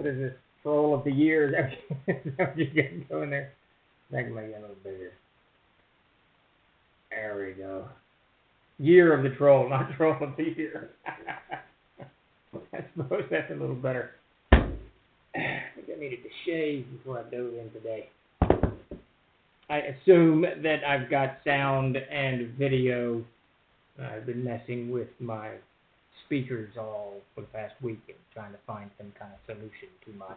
What is this? Troll of the year? Is that what you got going there? I can make it a little bigger. There we go. Year of the troll, not troll of the year. I suppose that's a little better. I think I needed to shave before I dove in today. I assume that I've got sound and video. I've been messing with my speakers all for the past week and trying to find some kind of solution to my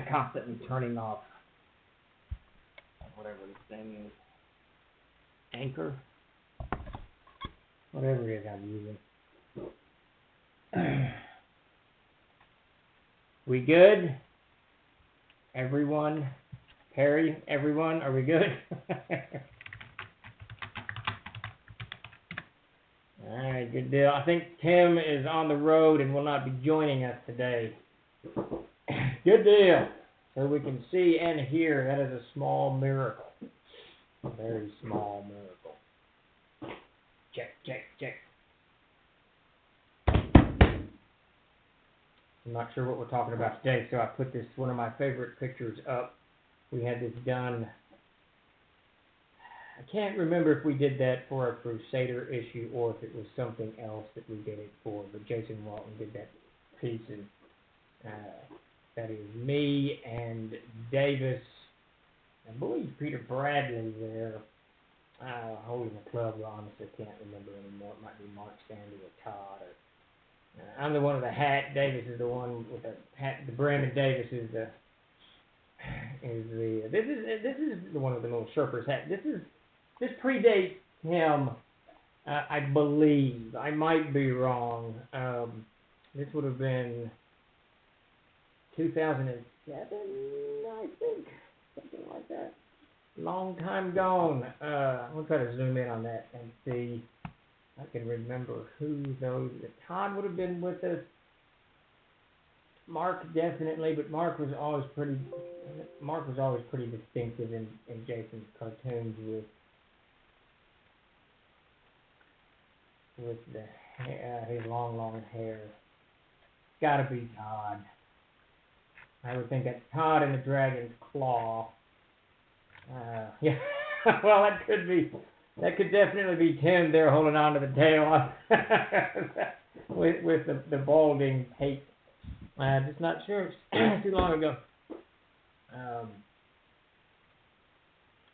constantly turning off whatever this thing is. Anchor? Whatever it is I'm using. We good? Everyone? Perry? Everyone? Are we good? Alright, good deal. I think Tim is on the road and will not be joining us today. Good deal. So we can see and hear. That is a small miracle. A very small miracle. Check, check, check. I'm not sure what we're talking about today, so I put this, one of my favorite pictures up. We had this done. I can't remember if we did that for a Crusader issue or if it was something else that we did it for, but Jason Walton did that piece, and that is me and Davis. I believe Peter Bradley there, holding the club. I honestly can't remember anymore. It might be Mark Sandy or Todd. Or, I'm the one with the hat. Davis is the one with the hat. The Brandon Davis is the this is the one with the little Sherper's hat. This predates him, I believe. I might be wrong. This would have been 2007, I think. Something like that. Long time gone. We'll try to zoom in on that and see if I can remember who those. Todd would have been with us. Mark definitely, but Mark was always pretty distinctive in Jason's cartoons with the his long hair. Gotta be Todd. I would think that's Todd in the Dragon's Claw. Yeah, well, that could definitely be Tim there holding on to the tail with the balding pate. Just not sure. It's too long ago.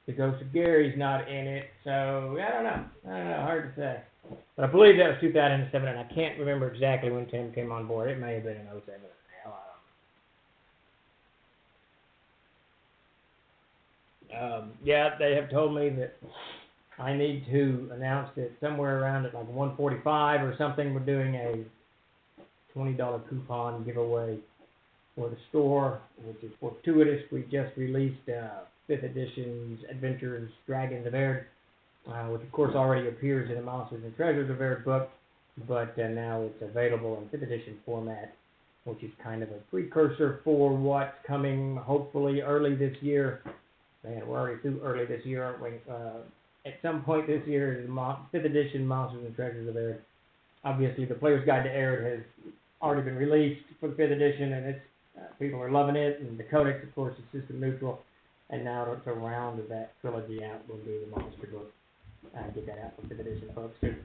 The Ghost of Gary's not in it, so I don't know. Hard to say. But I believe that was 2007, and I can't remember exactly when Tim came on board. It may have been in 2007. Yeah, they have told me that I need to announce that somewhere around at like 1:45 or something, we're doing a $20 coupon giveaway for the store, which is fortuitous. We just released 5th edition's Adventures Dragons of Erd, which of course already appears in the Monsters and Treasures of Erd book, but now it's available in 5th edition format, which is kind of a precursor for what's coming hopefully early this year. Man, we're already through early this year, aren't we? At some point this year is 5th edition Monsters and Treasures of Erd. Obviously, the Player's Guide to Erd has already been released for the 5th edition, and it's people are loving it. And the Codex, of course, is system neutral. And now to round that trilogy out, we'll do the Monster book. Get that out for 5th edition folks too.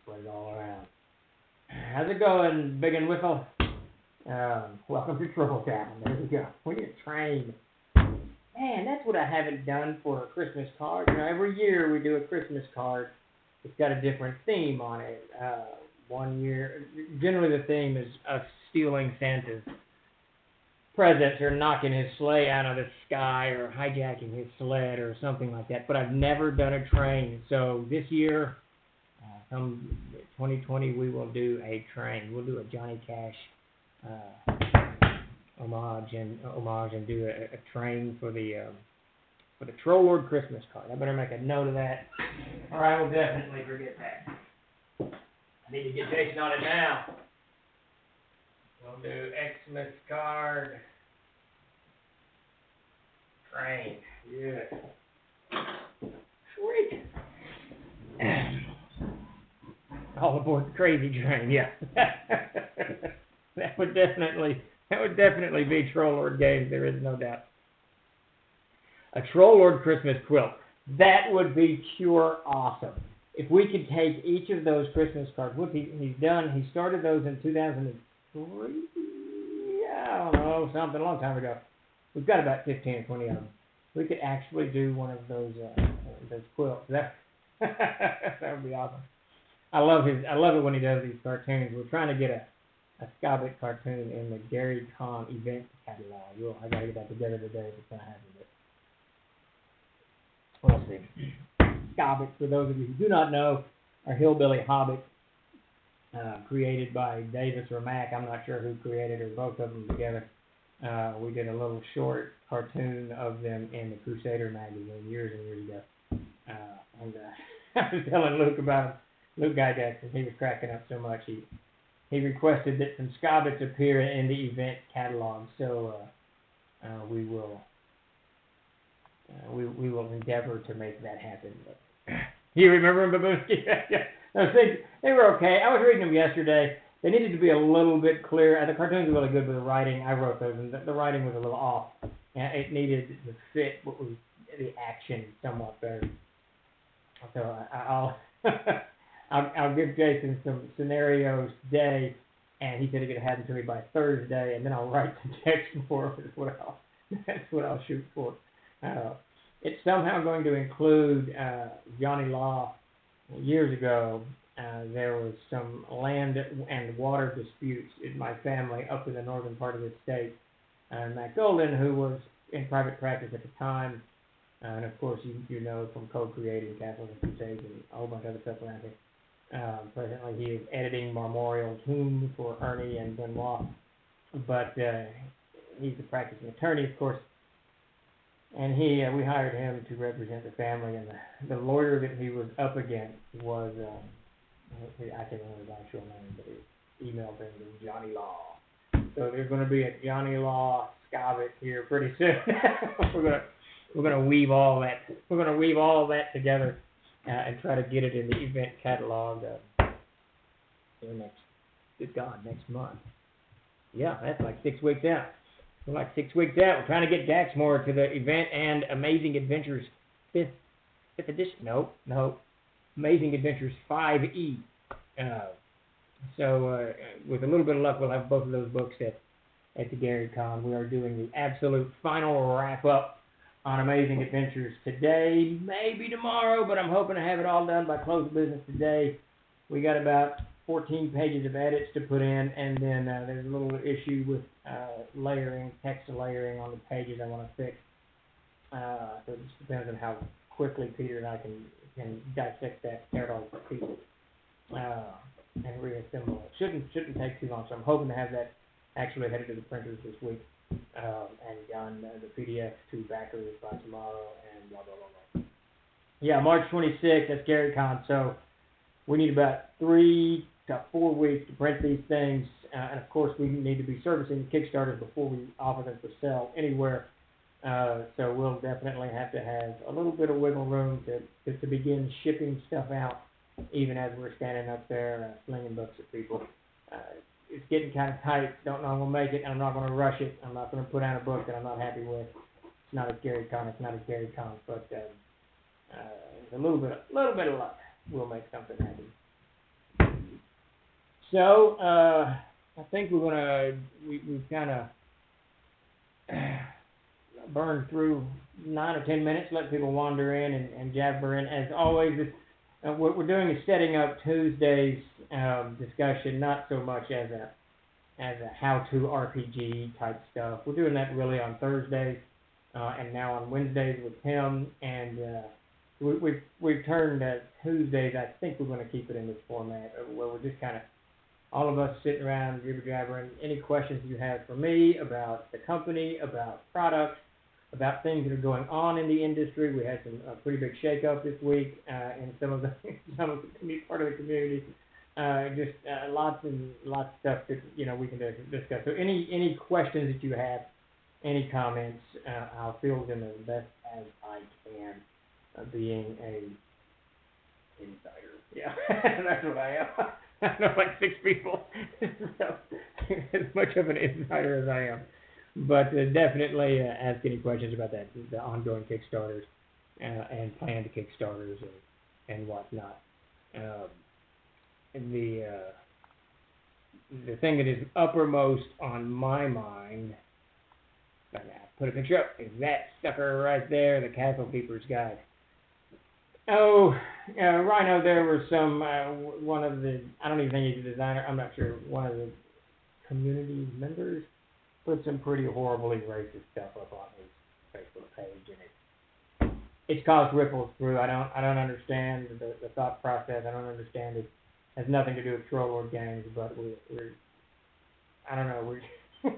Spread it all around. How's it going, Big and Whiffle? Welcome to TROLLZAH. There we go. We need a train. Man, that's what I haven't done for a Christmas card. You know, every year we do a Christmas card. It's got a different theme on it. One year, generally the theme is us stealing Santa's presents or knocking his sleigh out of the sky or hijacking his sled or something like that. But I've never done a train. So this year, come 2020, we will do a train. We'll do a Johnny Cash homage and do a train for the Troll Lord Christmas card. I better make a note of that, or I will definitely forget that. I need to get Jason on it now. We'll do Xmas card train. Yeah. Sweet. All aboard the crazy train. Yeah. That would definitely be Troll Lord Games. There is no doubt. A Troll Lord Christmas quilt. That would be pure awesome. If we could take each of those Christmas cards, he started those in 2003. I don't know, something a long time ago. We've got about 15 or 20 of them. We could actually do one of those quilts. That would be awesome. I love it when he does these cartoons. We're trying to get a 𝚃𝚘𝚕𝚕 cartoon in the Gary Con event catalog. I gotta get that together today if it's gonna happen. We'll see. 𝚃𝚘𝚕𝚕, for those of you who do not know, are hillbilly hobbits created by Davis or Mack. I'm not sure who created or both of them together. We did a little short cartoon of them in the Crusader magazine years and years ago. And I was telling Luke about them. Luke Gygax, he was cracking up so much. He requested that some 𝚃𝚘𝚕𝚕s appear in the event catalog. So we will endeavor to make that happen. But, you remember them, Babushki? Yeah. Those things, they were okay. I was reading them yesterday. They needed to be a little bit clear. The cartoons were really good, but the writing, I wrote those, and the writing was a little off. It needed to fit what was the action somewhat better. So I'll give Jason some scenarios today, and he said he could have them to me by Thursday, and then I'll write some text for him. That's what I'll shoot for. It's somehow going to include Johnny Law. Years ago, there was some land and water disputes in my family up in the northern part of the state. Matt Golden, who was in private practice at the time, and of course you know from co-creating Castles and Crusades and a whole bunch of other stuff around here. Presently, he is editing Memorial Tomb for Ernie and Benoit, but he's a practicing attorney, of course. And we hired him to represent the family, and the lawyer that he was up against was, I can't remember his actual name, but he emailed him to Johnny Law. So there's going to be a Johnny Law 𝚃𝚘𝚕𝚕 here pretty soon. we're gonna weave all that. We're gonna weave all that together and try to get it in the event catalog next month. Yeah, that's like 6 weeks out. We're like 6 weeks out. We're trying to get Daxmore to the event and Amazing Adventures 5th edition. No. Amazing Adventures 5E. So with a little bit of luck, we'll have both of those books at the Gary Con. We are doing the absolute final wrap-up on Amazing Adventures today, maybe tomorrow, but I'm hoping to have it all done by close of business today. We got about 14 pages of edits to put in, and then there's a little issue with layering, text layering on the pages I want to fix. So it just depends on how quickly Peter and I can dissect that, tear it all to pieces, and reassemble it. Shouldn't take too long, so I'm hoping to have that actually headed to the printers this week, and done the PDF to backers by tomorrow, and blah, blah, blah, blah. Yeah, March 26th, that's Gary Con, so we need about 3 to 4 weeks to print these things, and of course we need to be servicing the Kickstarters before we offer them for sale anywhere. So we'll definitely have to have a little bit of wiggle room to begin shipping stuff out, even as we're standing up there slinging books at people. It's getting kind of tight. Don't know I'm going to make it, and I'm not going to rush it. I'm not going to put out a book that I'm not happy with. It's not a Gary Con. It's not a Gary Con, but a little bit of luck. We'll make something happen. So I think we've kind of burned through 9 or 10 minutes. Let people wander in and jabber in. As always, what we're doing is setting up Tuesday's discussion, not so much as a how-to RPG type stuff. We're doing that really on Thursdays and now on Wednesdays with him, and we've turned Tuesdays. I think we're going to keep it in this format where we're just kind of all of us sitting around jibber-jabbering. Any questions you have for me about the company, about products, about things that are going on in the industry. We had some pretty big shake-up this week in some of the part of the community. Just lots of stuff that we can discuss. So any questions that you have, any comments, I'll field them as best as I can. Being a insider, yeah, that's what I am. I know like 6 people, so as much of an insider as I am. But definitely ask any questions about that, the ongoing Kickstarters and planned Kickstarters and whatnot. And the thing that is uppermost on my mind, I put a picture up, is that sucker right there, the Castle Keeper's Guide. Oh, Rhino, there were some, one of the, I don't even think he's a designer, I'm not sure, one of the community members put some pretty horribly racist stuff up on his Facebook page, and it's caused ripples through. I don't understand the thought process. I don't understand it. Has nothing to do with Troll Lord games, but we're I don't know,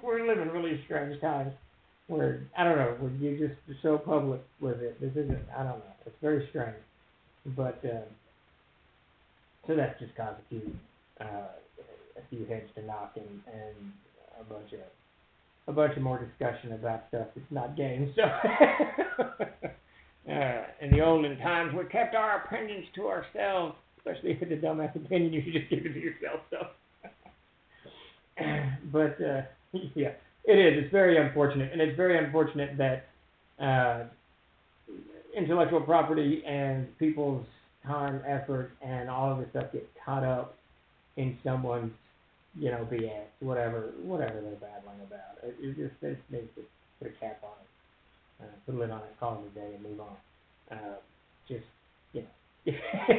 we're living really strange times where, I don't know, where you're just so public with it. This isn't, I don't know, it's very strange. But, so that's just caused a few heads to knock and a bunch of more discussion about stuff that's not games. So, in the olden times, we kept our opinions to ourselves, especially if it's a dumbass opinion, you should just keep it to yourself. So, but yeah, it is. It's very unfortunate, and it's very unfortunate that intellectual property and people's time, effort, and all of this stuff get caught up in someone's, BS, whatever they're babbling about. It just needs to put a cap on it, put a lid on it, call it a day, and move on. If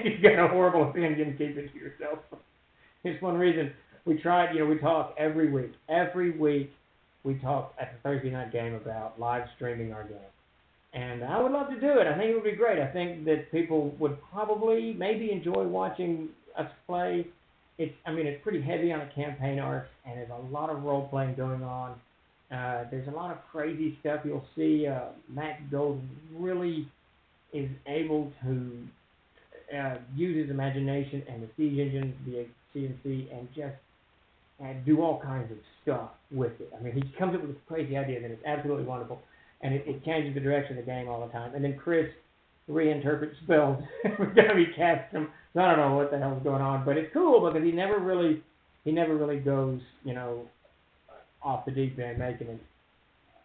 you've got a horrible opinion, keep it to yourself. It's one reason we tried. We talk every week. Every week we talk at the Thursday night game about live streaming our game. And I would love to do it. I think it would be great. I think that people would probably maybe enjoy watching us play. It's pretty heavy on the campaign arcs, and there's a lot of role-playing going on. There's a lot of crazy stuff. You'll see Matt Gold really is able to use his imagination and the siege engine, the CNC, and just do all kinds of stuff with it. He comes up with this crazy idea that is absolutely wonderful. And it changes the direction of the game all the time. And then Chris reinterprets spells every time he casts them. So I don't know what the hell's going on, but it's cool because he never really goes, off the deep end, making it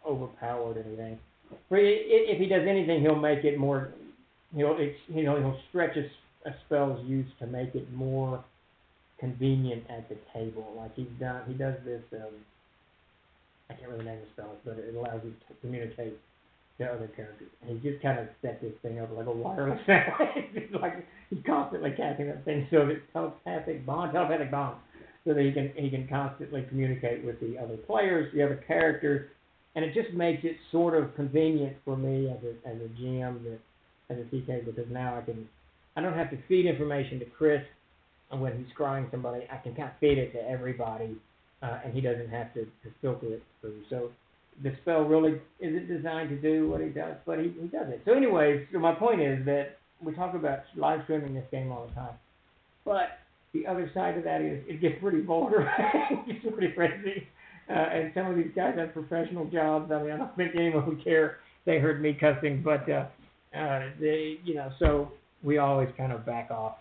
overpowered or anything. But if he does anything, he'll make it more. He'll stretch a spell's use to make it more convenient at the table. Like he does this. I can't really name the spells, but it allows you to communicate to other characters. And he just kind of set this thing up like a wireless network. It's like he's constantly casting that thing so it's telepathic bond, so that he can constantly communicate with the other players, the other characters, and it just makes it sort of convenient for me as a GM, as a TK, because now I don't have to feed information to Chris when he's scrying somebody. I can kind of feed it to everybody. And he doesn't have to filter it through. So the spell really isn't designed to do what he does, but he does it. So anyways, my point is that we talk about live streaming this game all the time. But the other side of that is it gets pretty vulgar. It gets pretty crazy. And some of these guys have professional jobs. I don't think anyone would care if they heard me cussing, but so we always kind of back off.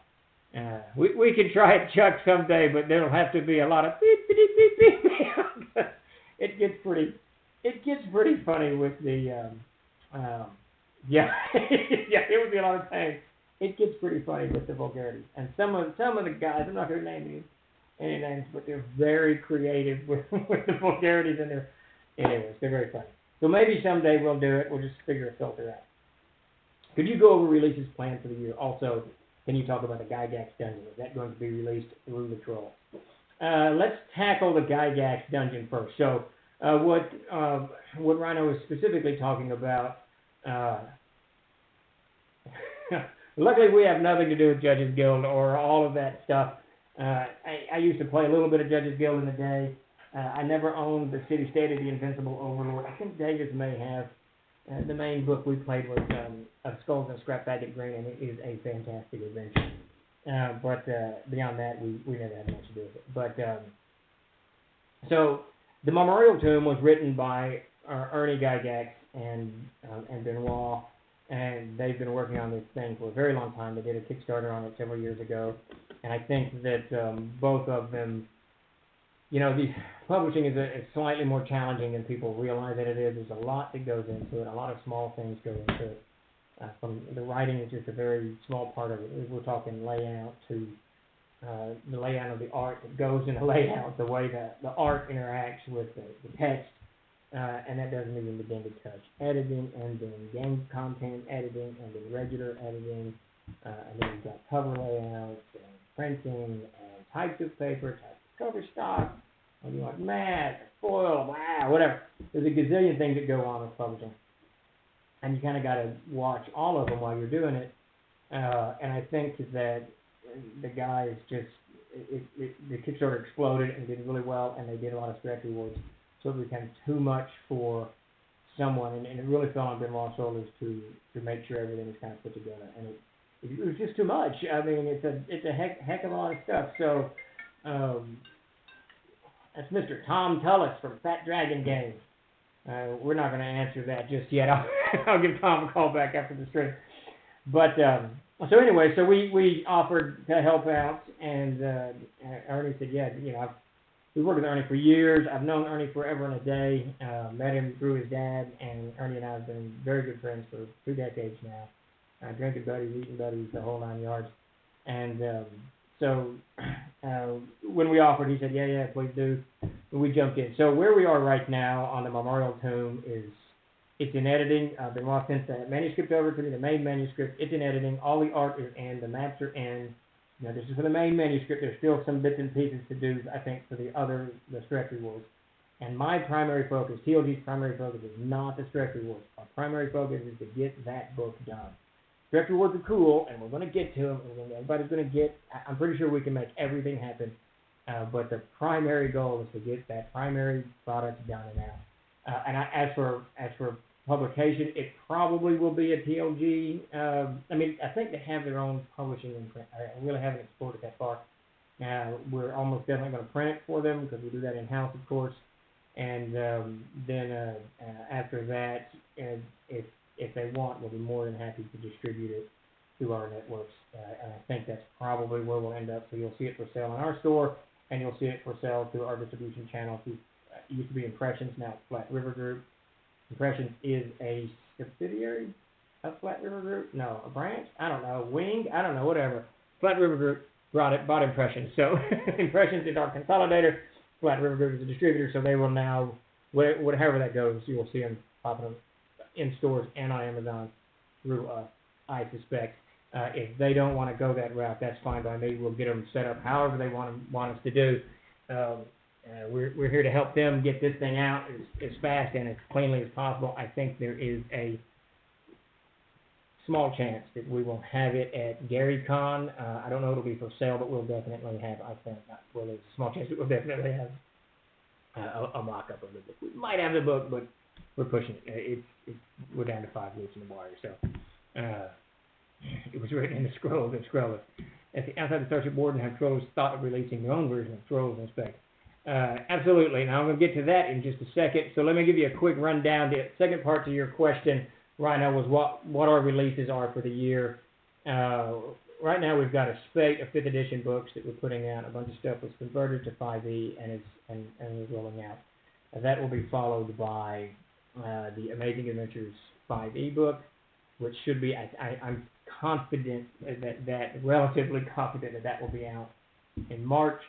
We can try it, Chuck, someday, but there'll have to be a lot of beep, beep, beep, beep, beep. It gets pretty funny with the, yeah, it would be a lot of time. It gets pretty funny with the vulgarity. And some of the guys, I'm not going to name any names, but they're very creative with the vulgarities in there. Anyways, they're very funny. So maybe someday we'll do it. We'll just figure a filter out. Could you go over releases planned for the year? Also, can you talk about the Gygax dungeon? Is that going to be released through the Troll? Let's tackle the Gygax dungeon first. So, what Rhino is specifically talking about, luckily we have nothing to do with Judges Guild or all of that stuff. I used to play a little bit of Judges Guild in the day. I never owned the City State of the Invincible Overlord. I think Davis may have. The main book we played was of Skulls and Scrap Packet Green, and it is a fantastic adventure. But beyond that, we never had much to do with it. But so the Memorial Tomb was written by Ernie Gygax and Benoit and they've been working on this thing for a very long time. They did a Kickstarter on it several years ago, and I think that both of them, the publishing is slightly more challenging than people realize that it is. There's a lot that goes into it. A lot of small things go into it. From the writing is just a very small part of it. We're talking layout to the layout of the art that goes in the layout, the way that the art interacts with the text, and that doesn't even begin to touch editing, and then game content editing, and then regular editing, and then you've got cover layouts, and printing, and types of paper, types of cover stock, and you want matte, foil, wow, whatever. There's a gazillion things that go on with publishing, and you kind of got to watch all of them while you're doing it, and I think that the guys just, the Kickstarter exploded and did really well, and they did a lot of stretch rewards, so it became too much for someone, and it really fell on Benoit's shoulders to make sure everything was kind of put together, and it was just too much. I mean, it's a heck of a lot of stuff. So that's Mr. Tom Tullis from Fat Dragon Games. We're not going to answer that just yet. I'll give Tom a call back after the stream. But so anyway, so we offered to help out, and Ernie said, yeah, we've worked with Ernie for years. I've known Ernie forever and a day. Met him through his dad, and Ernie and I have been very good friends for 2 decades now. Drinking buddies, eating buddies, the whole 9 yards. And so when we offered, he said, yeah, please do. And we jumped in. So where we are right now on the Memorial Tomb is, it's in editing. Benoit sent the manuscript over to me, the main manuscript. It's in editing. All the art is in. The maps are in. This is for the main manuscript. There's still some bits and pieces to do, I think, for the stretch rewards. And my primary focus, TLG's primary focus, is not the stretch rewards. Our primary focus is to get that book done. Stretch rewards are cool, and we're going to get to them. And everybody's going to get. I'm pretty sure we can make everything happen. But the primary goal is to get that primary product done and out. And as for publication, it probably will be a TLG. I think they have their own publishing and print. I really haven't explored it that far. We're almost definitely going to print it for them because we do that in-house, of course. And then after that, if they want, we'll be more than happy to distribute it through our networks. And I think that's probably where we'll end up. So you'll see it for sale in our store, and you'll see it for sale through our distribution channel. It used to be Impressions, now it's Flat River Group. Impressions is a subsidiary of Flat River Group? No, a branch? I don't know. Wing? I don't know, whatever. Flat River Group bought Impressions. So Impressions is our consolidator. Flat River Group is a distributor, so they will now, however that goes, you will see them popping up in stores and on Amazon through us, I suspect. If they don't want to go that route, that's fine by me. We'll get them set up however they want us to do. We're here to help them get this thing out as fast and as cleanly as possible. I think there is a small chance that we will have it at GaryCon. I don't know if it'll be for sale, but we'll definitely have, I think, there's a small chance that we'll definitely have a mock-up of the book. We might have the book, but we're pushing it. We're down to 5 weeks in the wire, so it was written in the scroll. At the outside the Starship Board, and have Trolls thought of releasing their own version of Trolls Inspect. Absolutely. Now I'm going to get to that in just a second. So let me give you a quick rundown. The second part to your question, Rhino, was what our releases are for the year. Right now we've got a spate of 5th edition books that we're putting out. A bunch of stuff was converted to 5e and is rolling out. That will be followed by the Amazing Adventures 5e book, which should be, I'm confident relatively confident that will be out in March.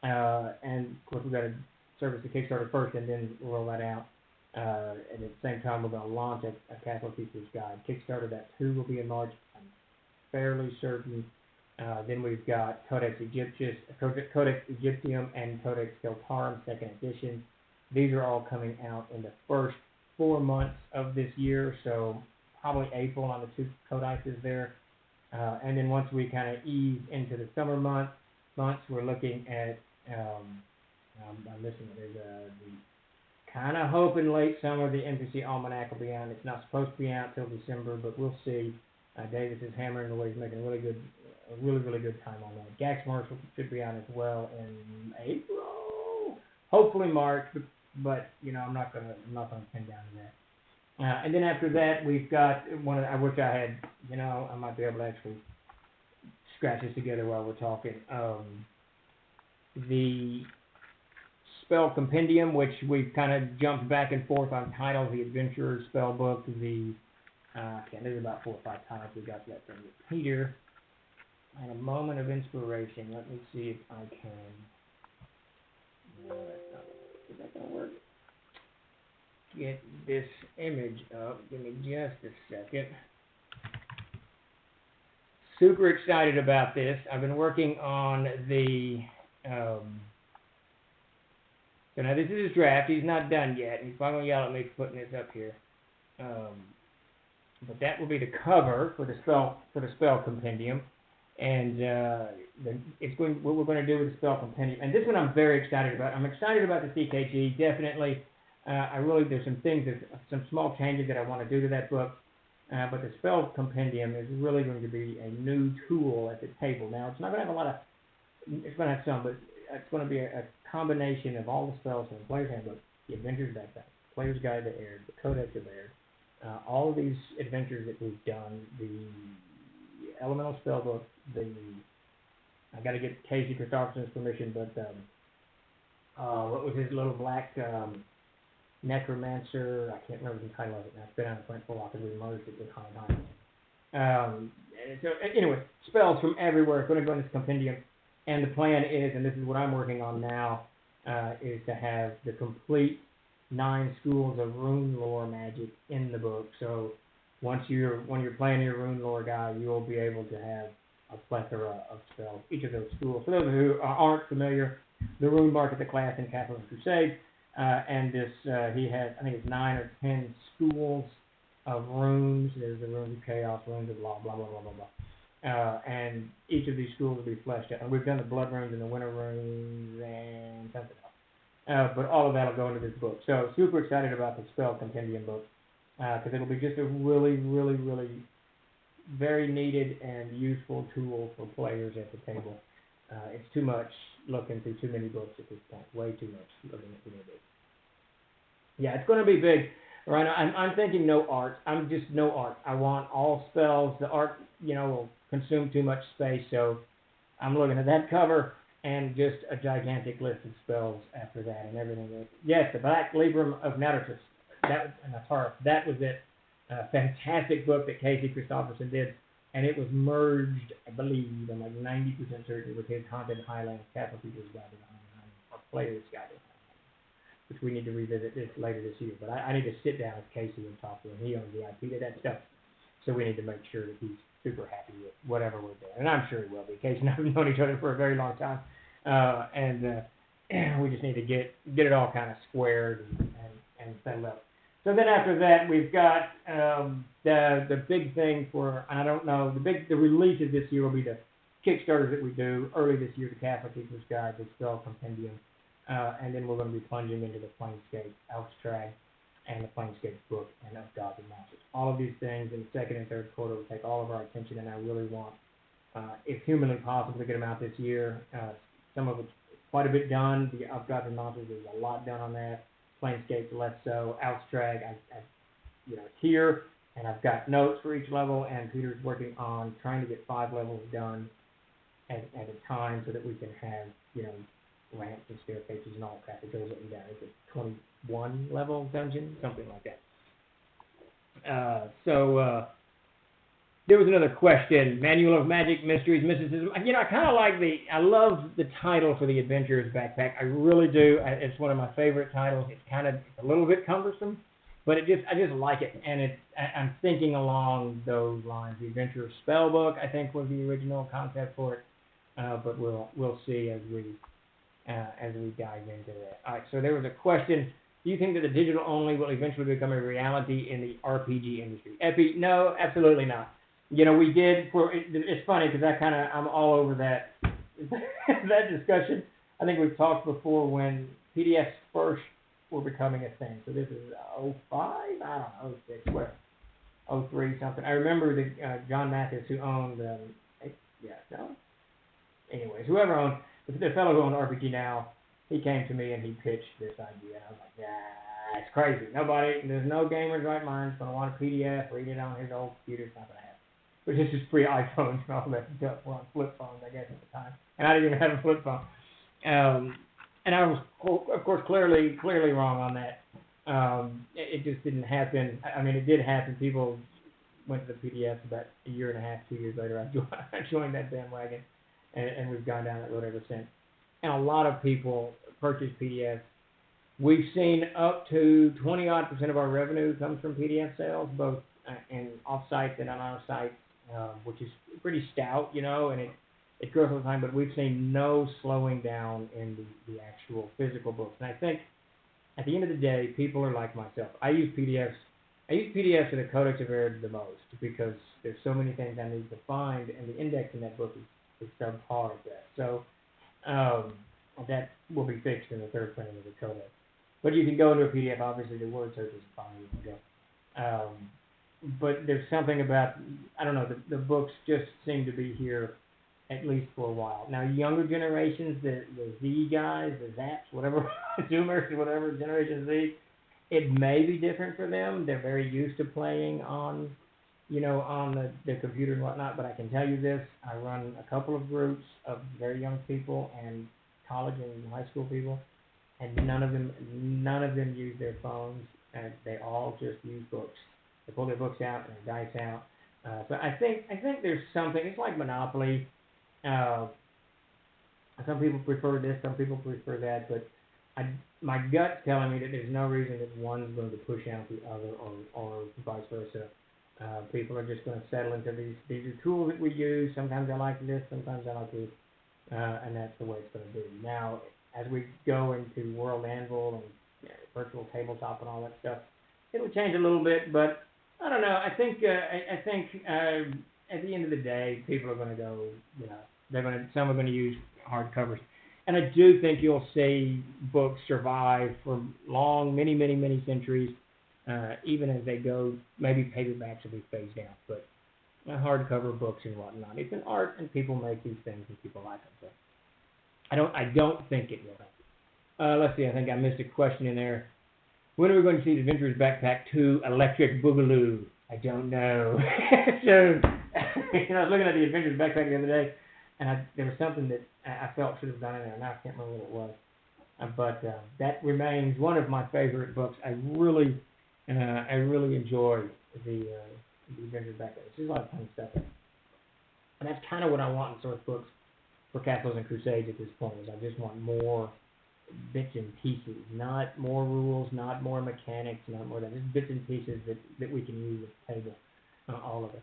And of course we've got to service the Kickstarter first and then roll that out. And at the same time we're going to launch a Castle Keeper's Guide. Kickstarter, that too will be in March, I'm fairly certain. Then we've got Codex Egyptium and Codex Deltarum 2nd edition. These are all coming out in the first 4 months of this year, so probably April on the 2 codices there. And then once we kind of ease into the summer months, we're looking at, I'm missing it, there's the kind of hoping late summer the NPC Almanac will be out. It's not supposed to be out till December, but we'll see. Davis is hammering away. He's making a really good time on that. Gax Marshall should be out as well in April, hopefully March, but I'm not gonna pin down to And then after that, we've got I wish I had, I might be able to actually scratch this together while we're talking. The Spell Compendium, which we've kind of jumped back and forth on titles, the Adventurer's Spell Book, there's about 4 or 5 titles we got left from Peter. And a moment of inspiration. Let me see if I can. No, that's not. Is that going to work? Get this image up. Give me just a second. Super excited about this. I've been working on the. So now this is his draft. He's not done yet. He's probably going to yell at me for putting this up here. But that will be the cover for the spell compendium, and what we're going to do with the spell compendium. And this one I'm very excited about. I'm excited about the CKG, definitely. There's some small changes that I want to do to that book. But the spell compendium is really going to be a new tool at the table. Now it's not going to have it's going to have some, but it's going to be a combination of all the spells from the Player's Handbook, the Adventurer's Backpack, Player's Guide to Air, the Codex of Air, all of these adventures that we've done, the Elemental Spellbook, I got to get 𝚃𝚘𝚘𝚕𝚔 permission, but what was his little black Necromancer? I can't remember the title of it now. It's been on the print for a while because we merged it with High. So anyway, spells from everywhere. It's going to go in this compendium. And the plan is, and this is what I'm working on now, is to have the complete 9 schools of rune lore magic in the book. So when you're playing your rune lore guy, you'll be able to have a plethora of spells, each of those schools. For those who aren't familiar, the rune mark is a class in Capital Crusade, and this he has, I think it's 9 or 10 schools of runes. There's the runes of chaos, runes of blah blah blah blah blah blah. And each of these schools will be fleshed out. And we've done the blood runes and the winter runes and something else. But all of that will go into this book. So super excited about the spell compendium book because it'll be just a really, really, really very needed and useful tool for players at the table. It's too much looking through too many books at this point. Way too much looking at too many books. Yeah, it's going to be big. Right now, I'm thinking no art. I'm just no art. I want all spells. The art, will consume too much space. So I'm looking at that cover and just a gigantic list of spells after that and everything else. Yes, the Black Libram of Nattertus. That was it. Fantastic book that 𝚃𝚘𝚘𝚕𝚔 did. And it was merged, I believe, I'm like 90% certain, with his Haunted Highlands, Capital People's Guide to the Haunted Highlands, or Player's Guide to the Haunted Highlands, which we need to revisit later this year. But I need to sit down with Casey and talk to him. He owns the IP to that stuff. So we need to make sure that he's super happy with whatever we're doing. And I'm sure he will be. Casey and I have known each other for a very long time. We just need to get it all kind of squared and settled up. So then after that, we've got the big thing for, and I don't know, the releases this year will be the Kickstarters that we do early this year, the Catholic Teacher's Guide, the Spell Compendium, and then we're going to be plunging into the Planescape Alcstrad and the Planescape book and of Gods and Monsters. All of these things in the second and third quarter will take all of our attention, and I really want, if humanly possible, to get them out this year. Some of it's quite a bit done. The of Gods and Monsters, there's a lot done on that. Planescape less so. Alcstrad, it's here, and I've got notes for each level, and Peter's working on trying to get 5 levels done at a time so that we can have, ramps and staircases and all that crap that goes up and down. It's a 21 level dungeon, something like that. There was another question. Manual of Magic, Mysteries, Mysticism. I love the title for the Adventurer's Backpack. I really do. It's one of my favorite titles. It's a little bit cumbersome, but I just like it. And I'm thinking along those lines. The Adventurer's Spellbook, I think, was the original concept for it. But we'll see as we dive into that. All right, so there was a question. Do you think that the digital only will eventually become a reality in the RPG industry? No, absolutely not. We did, it's funny because I'm all over that discussion. I think we've talked before when PDFs first were becoming a thing. So this is 05? I don't know, 06, whatever. 03 something. I remember that John Mathis, who owned, anyways, whoever owned, the fellow who owned RPG Now, he came to me and he pitched this idea. I was like, that's crazy. There's no gamer's right mind going to want a PDF, read it on his old computer. It's not going to happen. But this is pre-iPhones and all that stuff. We're on flip phones, I guess, at the time. And I didn't even have a flip phone. And I was, of course, clearly wrong on that. It just didn't happen. I mean, it did happen. People went to the PDFs about a year and a half, 2 years later. I joined that bandwagon, and we've gone down that road ever since. And a lot of people purchase PDFs. We've seen up to 20-odd% of our revenue comes from PDF sales, both in off-site and on our site, which is pretty stout, you know, and it grows all the time. But we've seen no slowing down in the actual physical books. And I think at the end of the day, people are like myself. I use PDFs in the Codex of Error the most because there's so many things I need to find, and the index in that book is subpar at that. So that will be fixed in the third printing of the Codex. But you can go into a PDF. Obviously, the word search is fine. You can go. But there's something about, I don't know, the books just seem to be here at least for a while. Now, younger generations, the Z guys, the Zaps, whatever, Zoomers, whatever, Generation Z, it may be different for them. They're very used to playing on, on the computer and whatnot. But I can tell you this, I run a couple of groups of very young people and college and high school people, and none of them use their phones, and they all just use books. They pull their books out and their dice out. So I think there's something. It's like Monopoly. Some people prefer this, some people prefer that, but my gut's telling me that there's no reason that one's going to push out the other, or vice versa. People are just going to settle into these are tools that we use. Sometimes I like this, sometimes I like this, and that's the way it's going to be. Now, as we go into World Anvil and virtual tabletop and all that stuff, it'll change a little bit, but I don't know. I think at the end of the day, people are going to go, some are going to use hardcovers. And I do think you'll see books survive for long, many, many, many centuries, even as they go, maybe paperbacks will be phased out, but hardcover books and whatnot. It's an art, and people make these things, and people like them. So I don't think it will happen. Let's see, I think I missed a question in there. When are we going to see the Adventurer's Backpack 2 Electric Boogaloo? I don't know. So, I was looking at the Adventurer's Backpack the other day, and there was something that I felt should have done in there, and I can't remember what it was. But that remains one of my favorite books. I really enjoy the Adventurer's Backpack. There's a lot of fun stuff in it. And that's kind of what I want in source books for Castles and Crusades at this point. Is I just want more bits and pieces, not more rules, not more mechanics, not more that. Just bits and pieces that we can use at the table, all of it.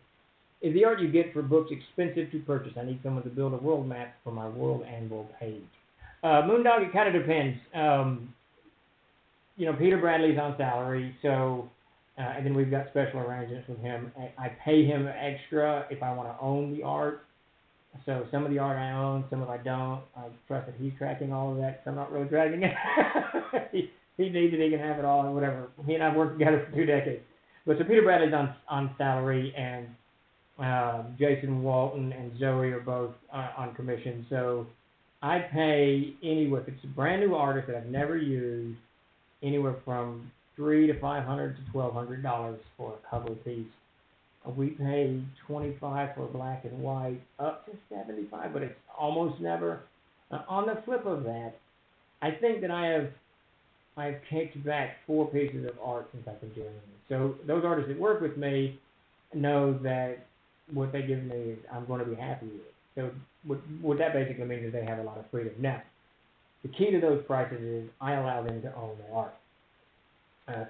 Is the art you get for books expensive to purchase? I need someone to build a world map for my World Anvil page. Moondog, it kind of depends. Peter Bradley's on salary, so and then we've got special arrangements with him. I pay him extra if I want to own the art. So some of the art I own, some of I don't. I trust that he's tracking all of that, so I'm not really dragging it. He needs it, he can have it all, and whatever. He and I have worked together for 2 decades. But so Peter Bradley's on salary, and Jason Walton and Zoe are both on commission. So I pay anywhere, if it's a brand new artist that I've never used, anywhere from $300 to $500 to $1,200 for a cover piece. We pay $25 for black and white, up to $75, but it's almost never. On the flip of that, I think that I've kicked back 4 pieces of art since I've been doing it. So those artists that work with me know that what they give me is I'm going to be happy with it. So what that basically means is they have a lot of freedom. Now, the key to those prices is I allow them to own their art.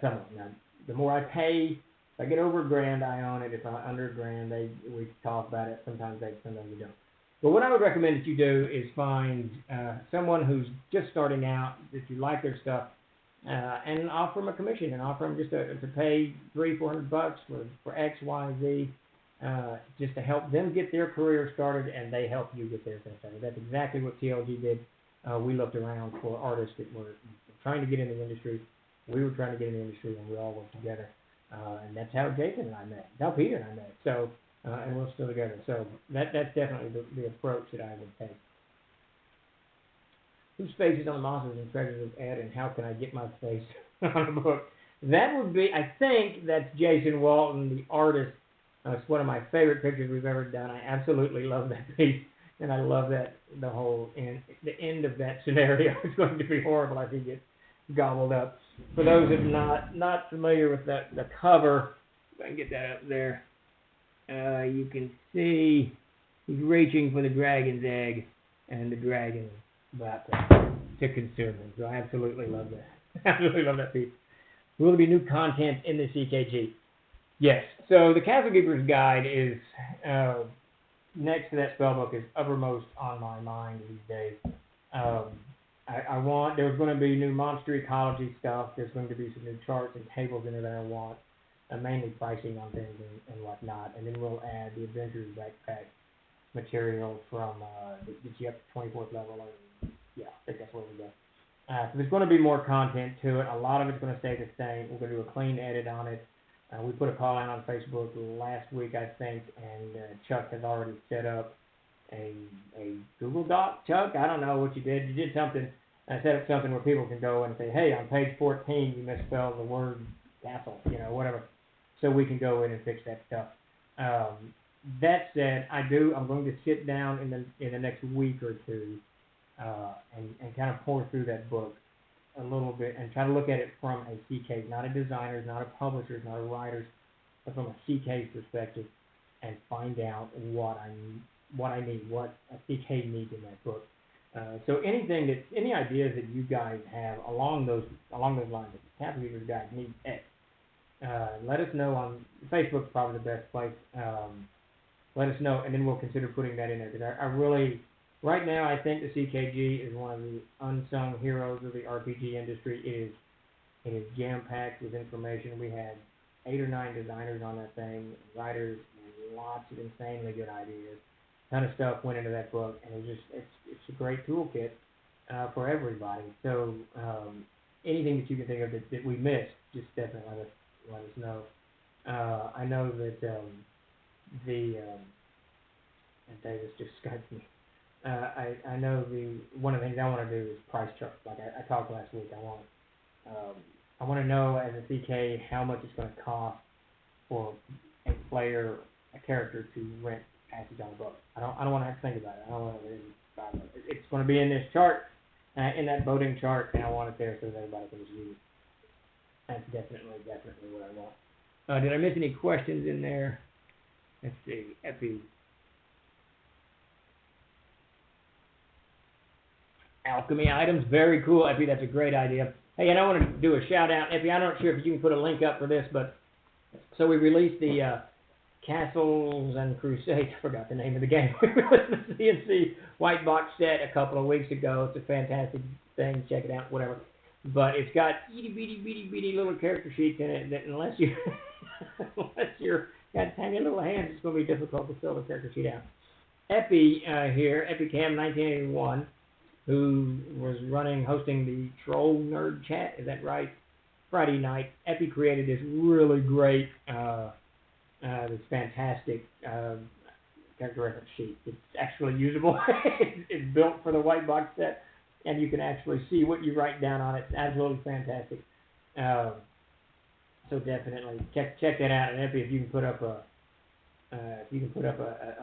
Some of them. Now, the more I pay, if I get over $1,000, I own it. If I'm under $1,000, we talk about it. Sometimes we don't. But what I would recommend that you do is find someone who's just starting out, that you like their stuff, and offer them a commission, and offer them just to pay $300-400 for X, Y, Z, just to help them get their career started, and they help you get theirs started. That's exactly what TLG did. We looked around for artists that were trying to get in the industry. We were trying to get in the industry, and we all worked together. And that's how Jason and I met. That's how Peter and I met. So, and we're still together. So that's definitely the approach that I would take. Whose face is on the monsters and treasures of Ed, and how can I get my face on a book? That would be, I think that's Jason Walton, the artist. It's one of my favorite pictures we've ever done. I absolutely love that piece, and I love that the whole end, the end of that scenario is going to be horrible as he gets gobbled up. For those that are not familiar with the cover, if I can get that up there, you can see he's reaching for the dragon's egg, and the dragon is about to consume him. So I absolutely love that. Absolutely love that piece. Will there be new content in the CKG? Yes. So the Castle Keeper's Guide is next to that spellbook is uppermost on my mind these days. There's going to be new monster ecology stuff. There's going to be some new charts and tables in there that I want, mainly pricing on things and whatnot. And then we'll add the Adventurer's Backpack material from gets you up to 24th level. Yeah, I think that's where we go. So there's going to be more content to it. A lot of it's going to stay the same. We're going to do a clean edit on it. We put a call out on Facebook last week, I think, and Chuck has already set up a Google Doc. Chuck, I don't know what you did. You did something. I set up something where people can go and say, hey, on page 14, you misspelled the word castle, whatever. So we can go in and fix that stuff. That said, I'm going to sit down in the next week or two and kind of pour through that book a little bit and try to look at it from a CK, not a designer's, not a publisher's, not a writer's, but from a CK's perspective, and find out what I need, what a CK needs in that book. So any ideas that you guys have along those lines, the Castle Keeper's Guide needs X. Let us know on Facebook's probably the best place. Let us know, and then we'll consider putting that in there. Because I really, right now, I think the CKG is one of the unsung heroes of the RPG industry. It is jam-packed with information. We had 8 or 9 designers on that thing, writers, and lots of insanely good ideas. A ton of stuff went into that book, and it's a great toolkit for everybody. So anything that you can think of that we missed, just definitely let us know. I know that and Davis just Skyped me. I know one of the things I want to do is price charts. Like I talked last week, I want to know as a CK how much it's going to cost for a character to rent passage on a boat. I don't want to have to think about it. I don't want to. It's going to be in this chart, in that boating chart, and I want it there so that everybody can just use it. That's definitely what I want. Did I miss any questions in there? Let's see. Epi. Alchemy items, very cool. Epi, that's a great idea. Hey, and I want to do a shout out. Epi, I'm not sure if you can put a link up for this, but so we released the Castles and Crusades. I forgot the name of the game. We released the CNC white box set a couple of weeks ago. It's a fantastic thing. Check it out, whatever. But it's got itty bitty little character sheets in it that unless you're got tiny little hands, it's going to be difficult to fill the character sheet out. Epi here, EpiCam 1981, who was hosting the Troll Nerd Chat, is that right? Friday night. Epi created this really great, this fantastic character reference sheet. It's actually usable. It's built for the white box set, and you can actually see what you write down on it. It's absolutely fantastic. So definitely check that out. And Epi, if you can put up a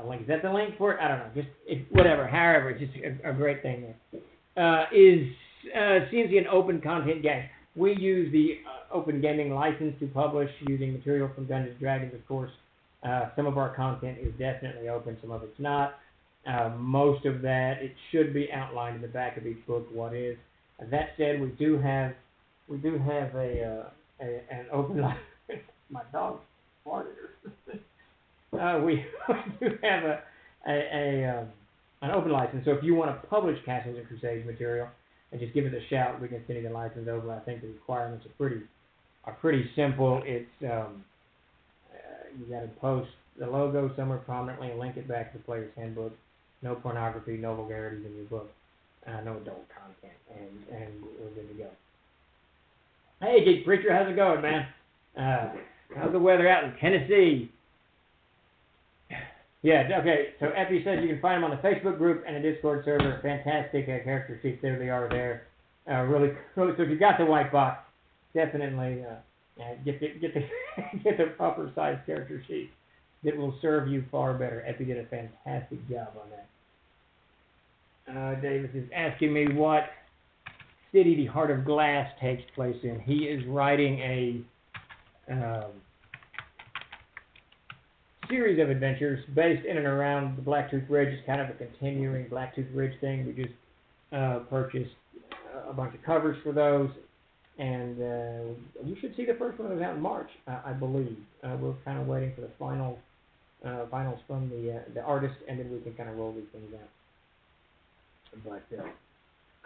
link. Is that the link for it? I don't know. Whatever. However, it's just a great thing there. Is CNC an open content game? We use the open gaming license to publish using material from Dungeons & Dragons, of course. Some of our content is definitely open. Some of it's not. Most of that, it should be outlined in the back of each book what is. That said, we do have an open license. My dog farted. We do have an open license. So if you want to publish Castles and Crusades material, and just give us a shout, we can send you the license over. I think the requirements are pretty simple. It's you got to post the logo somewhere prominently and link it back to the player's handbook. No pornography, no vulgarities in your book, no adult content, and we're good to go. Hey, Geek Preacher, how's it going, man? How's the weather out in Tennessee? Yeah, okay, so Epi says you can find them on the Facebook group and the Discord server. Fantastic character sheets. There they are there. Really, so if you got the white box, definitely Get the get the proper size character sheet that will serve you far better. Epi did a fantastic job on that. Davis is asking me what city the Heart of Glass takes place in. He is writing a series of adventures based in and around the Blacktooth Ridge. It's kind of a continuing Blacktooth Ridge thing. We just purchased a bunch of covers for those, and you should see the first one that was out in March, I believe. We're kind of waiting for the finals from the artist, and then we can kind of roll these things out. But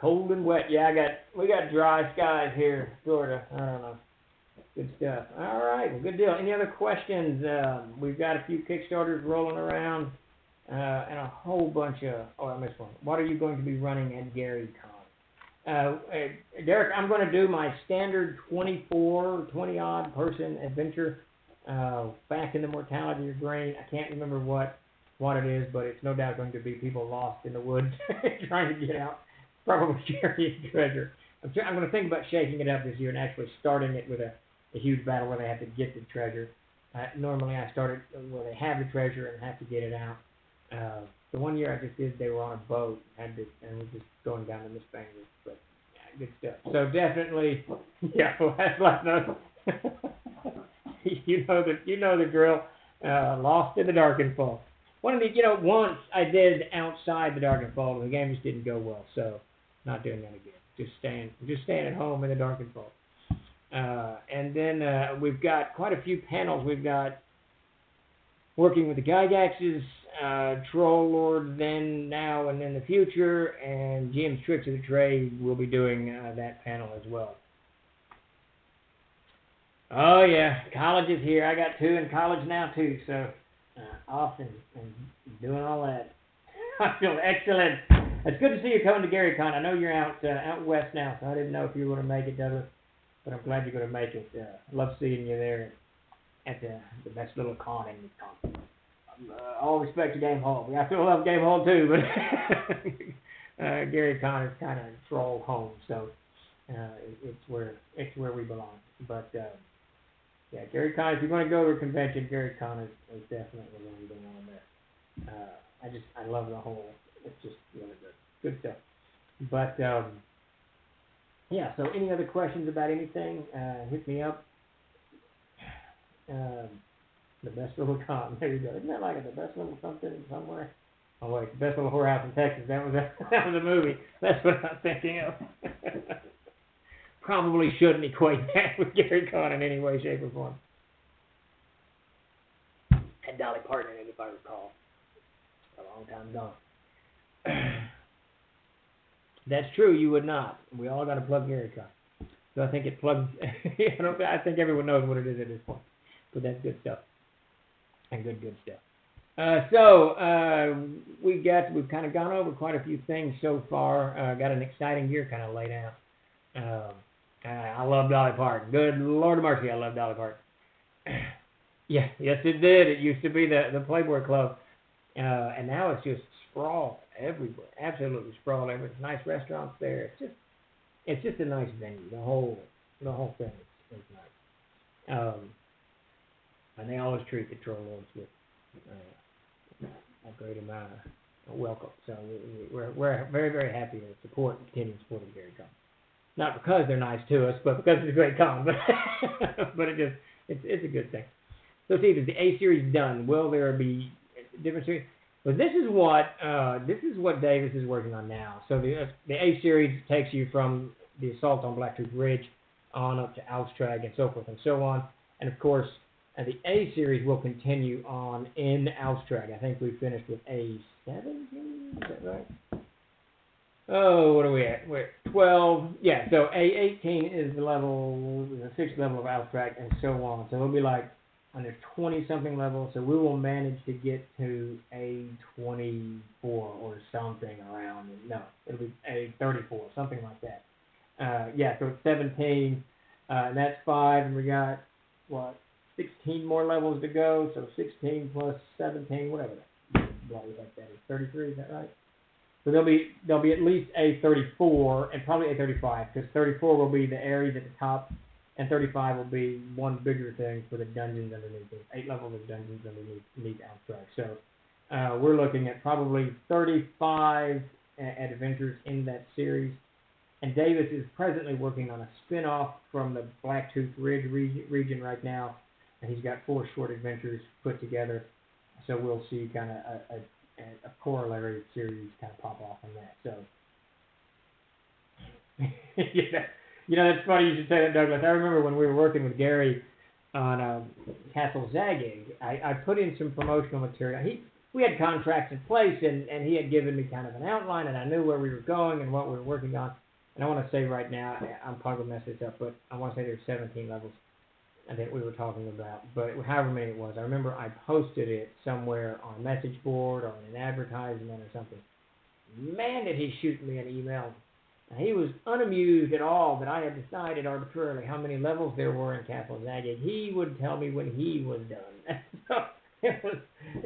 cold and wet, yeah, we got dry skies here in Florida. I don't know. Good stuff. All right, well, good deal. Any other questions? We've got a few Kickstarters rolling around, and a whole bunch of. Oh, I missed one. What are you going to be running at GaryCon? Derek, I'm going to do my standard 20-odd person adventure back in the Mortality of Grain. I can't remember what it is, but it's no doubt going to be people lost in the woods trying to get out, probably carrying treasure. I'm going to think about shaking it up this year and actually starting it with a huge battle where they have to get the treasure. Normally I start it where they have the treasure and have to get it out. The one year I just did, they were on a boat and we're just going down the Mispangers, but yeah, good stuff. So definitely, yeah, that's like those. you know the drill. Lost in the Darkenfall. Once I did outside the Darkenfall, the game just didn't go well, so not doing that again. Just staying at home in the Darkenfall. And then we've got quite a few panels. We've got working with the Gygaxes, Troll Lord then, now, and in the future, and Jim's Tricks of the Trade will be doing that panel as well. Oh yeah, college is here. I got 2 in college now too, so off and doing all that. I feel excellent. It's good to see you coming to GaryCon. I know you're out west now, so I didn't know if you were going to make it, Douglas, but I'm glad you're going to make it. Love seeing you there at the best little con in this con. All respect to Game Hall. I still love Game Hall too, but GaryCon is kind of troll home, so it's where we belong. But yeah, GaryCon. If you're going to go to a convention, GaryCon is definitely going to be on there. I love the whole. It's just really good stuff. But yeah. So any other questions about anything? Hit me up. The best little con. There you go. Isn't that like the best little something somewhere? Oh wait, the best little whorehouse in Texas. That was a movie. That's what I'm thinking of. Probably shouldn't equate that with GaryCon in any way, shape, or form. Had Dolly Parton in it, if I recall. A long time gone. That's true, you would not. We all got to plug GaryCon. So I think it plugs. I think everyone knows what it is at this point. But that's good stuff. And good stuff. We've kind of gone over quite a few things so far. Got an exciting year kind of laid out. I love Dolly Parton. Good Lord of mercy, I love Dolly Parton. Yeah, yes it did. It used to be the Playboy Club. And now it's just sprawled everywhere. Absolutely sprawled everywhere. Nice restaurants there. It's just a nice venue. The whole thing is nice. And they always treat the Troll Lords with a great amount of welcome. So we're very, very happy to continue supporting GaryCon. Not because they're nice to us, but because it's a great con. But it's a good thing. So see, is the A series done? Will there be different series? Well, this is what Davis is working on now. So the A series takes you from the assault on Blacktooth Ridge on up to Alstrag and so forth and so on. And of course, the A series will continue on in Alstrag. I think we finished with A17. Is that right? Oh, what are we at? We're at 12. Yeah, so A18 is the 6th level of Alstrag and so on. So it'll be like under 20-something levels. So we will manage to get to A24 or something around. No, it'll be A34, something like that. Yeah, so it's 17, and that's 5, and we got, 16 more levels to go, so 16 plus 17, whatever bloody heck that is, 33, is that right? So there'll be at least A34, and probably A35, because 34 will be the areas at the top, and 35 will be one bigger thing for the dungeons underneath it. 8 levels of dungeons underneath Abstract. So we're looking at probably 35 adventures in that series. And Davis is presently working on a spin-off from the Blacktooth Ridge region right now. And he's got 4 short adventures put together. So we'll see kind of a corollary series kind of pop off on that. So, that's funny you should say that, Douglas. I remember when we were working with Gary on Castle Zagig, I put in some promotional material. We had contracts in place, and he had given me kind of an outline, and I knew where we were going and what we were working on. And I want to say right now, I'm probably going to mess this up, but I want to say there's 17 levels that we were talking about. But however many it was, I remember I posted it somewhere on a message board or in an advertisement or something. Man, did he shoot me an email. He was unamused at all that I had decided arbitrarily how many levels there were in Castle Zagig. He would tell me when he was done. So it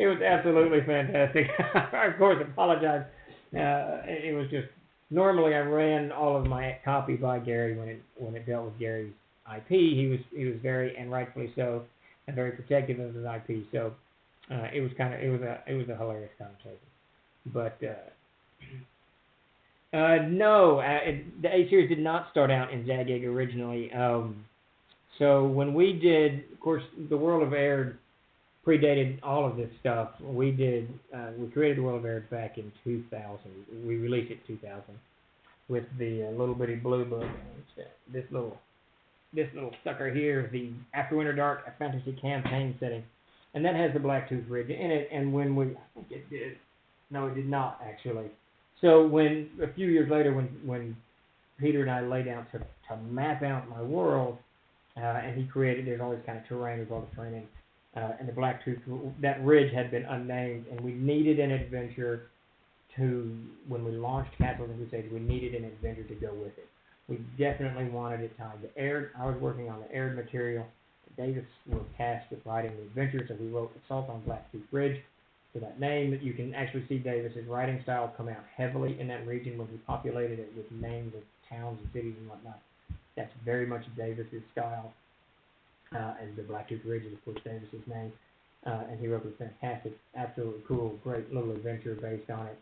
was absolutely fantastic. I, of course, apologize. It was just, normally I ran all of my copy by Gary when it dealt with Gary's IP. He was very, and rightfully so, and very protective of his IP. So it was a hilarious conversation. But no, the A series did not start out in Zagig originally. So when we did, of course, the World of Aird predated all of this stuff. We created the World of Aird back in 2000. We released it in 2000 with the little bitty blue book. This little sucker here is the Afterwinter Dark, a fantasy campaign setting, and that has the Blacktooth Ridge in it. And when I think it did. No, it did not actually. So when a few years later, when Peter and I laid out to map out my world, and he created, there's always kind of terrain, there's all the terrain, and the Blacktooth, that ridge had been unnamed, and we needed an adventure when we launched Castles and Crusades, we needed an adventure to go with it. We definitely wanted it tied to Aird. I was working on the Aird material. Davis was tasked with writing the adventure, so we wrote Assault on Blacktooth Ridge. So that name, that you can actually see Davis's writing style come out heavily in that region when he populated it with names of towns and cities and whatnot. That's very much Davis's style. And the Blacktooth Ridge is, of course, Davis's name. And he wrote a fantastic, absolutely cool, great little adventure based on it.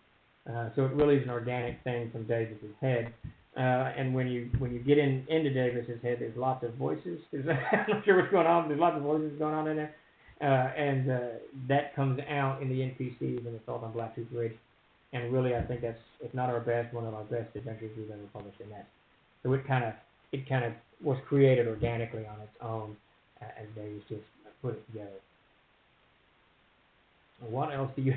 So it really is an organic thing from Davis's head. And when you get into Davis's head, there's lots of voices. I'm not sure what's going on. There's lots of voices going on in there. And that comes out in the NPCs and Assault on Blacktooth Ridge. And really, I think that's, if not our best, one of our best adventures we've ever published in that. So it kind of was created organically on its own, as Davis just put it together. What else do you?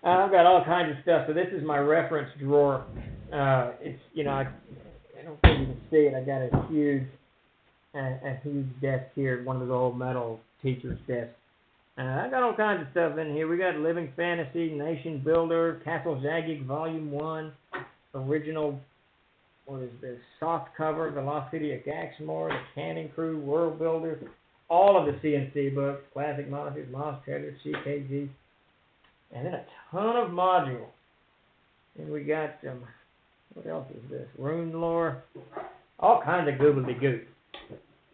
I've got all kinds of stuff. So this is my reference drawer. It's, I don't think you can see it. I got a huge desk here, one of those old metal teacher's desks. I got all kinds of stuff in here. We got Living Fantasy, Nation Builder, Castle Zagig Volume 1, original, what is this, soft cover, The Lost City of Gaxmore, The Cannon Crew, World Builder, all of the CNC books, Classic Monsters, Moss Treasure, CKG, and then a ton of modules. And we got, what else is this? Rune Lore, all kinds of goobly-goop.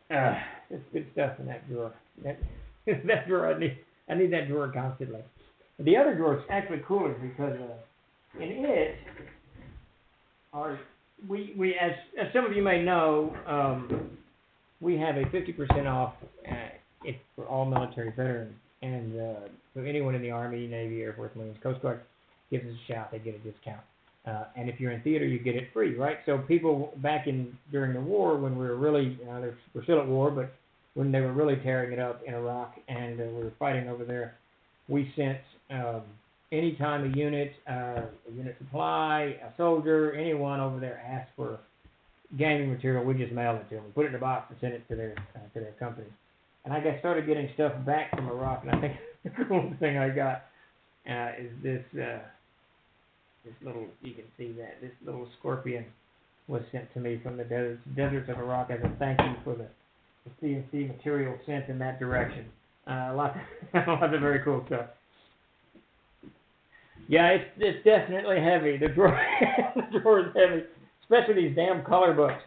There's good stuff in that drawer. That drawer, I need that drawer constantly. The other drawer is actually cooler because in it we as some of you may know, we have a 50% off for all military veterans, and so anyone in the Army, Navy, Air Force, Marines, Coast Guard gives us a shout, they get a discount. And if you're in theater, you get it free, right? So people back during the war, when we were really, we're still at war, but when they were really tearing it up in Iraq and we were fighting over there, we sent anytime a unit supply, a soldier, anyone over there asked for gaming material, we just mailed it to them, put it in a box and sent it to their company. And I started getting stuff back from Iraq, and I think the coolest thing I got is this little, you can see that, this little scorpion was sent to me from the deserts of Iraq as a thank you for the CNC material sent in that direction. Lots of very cool stuff. Yeah, it's definitely heavy. The drawer is heavy, especially these damn color books.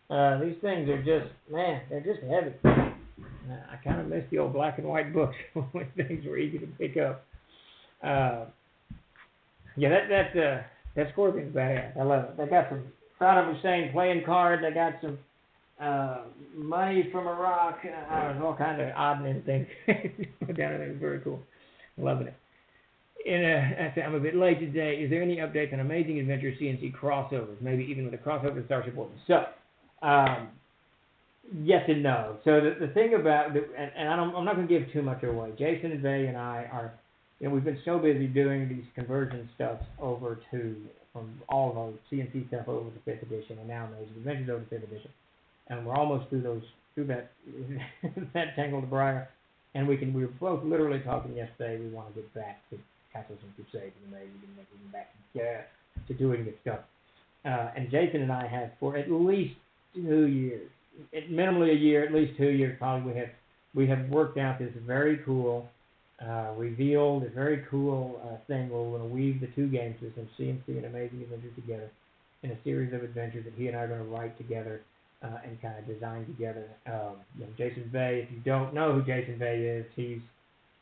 These things are just, man, they're just heavy. I kind of miss the old black and white books when things were easy to pick up. Yeah, that Scorpion's badass. I love it. They got some Saddam Hussein playing cards. They got some money from Iraq. All kind of odd and things down in there. It's very cool. Loving it. I'm a bit late today. Is there any updates on Amazing Adventure CNC crossovers? Maybe even with a crossover Starship Orton. So, yes and no. So the thing about, I'm not going to give too much away. Jason and Vay and I are, we've been so busy doing these conversion stuff from all of our CNC stuff over to 5th edition, and now Amazing Adventures over to 5th edition. And we're almost through that that tangled briar. And we were both literally talking yesterday. We want to get back to Castles and Crusades and maybe getting back to doing this stuff. And Jason and I have for at least 2 years, minimally a year, at least 2 years probably, we have worked out this very cool reveal, this very cool thing where we're going to weave the two game systems, CNC and Amazing Adventures, together in a series of adventures that he and I are going to write together. And kind of design together. Jason Vay, if you don't know who Jason Vay is, he's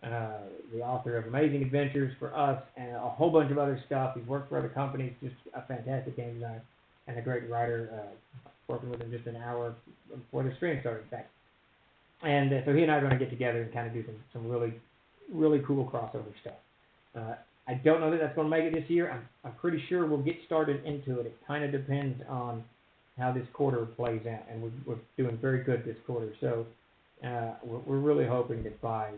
the author of Amazing Adventures for us and a whole bunch of other stuff. He's worked for other companies, just a fantastic game designer and a great writer. Working with him just an hour before the stream started, in fact. And so he and I are going to get together and kind of do some really, really cool crossover stuff. I don't know that that's going to make it this year. I'm pretty sure we'll get started into it. It kind of depends on how this quarter plays out, and we're doing very good this quarter. So we're really hoping that by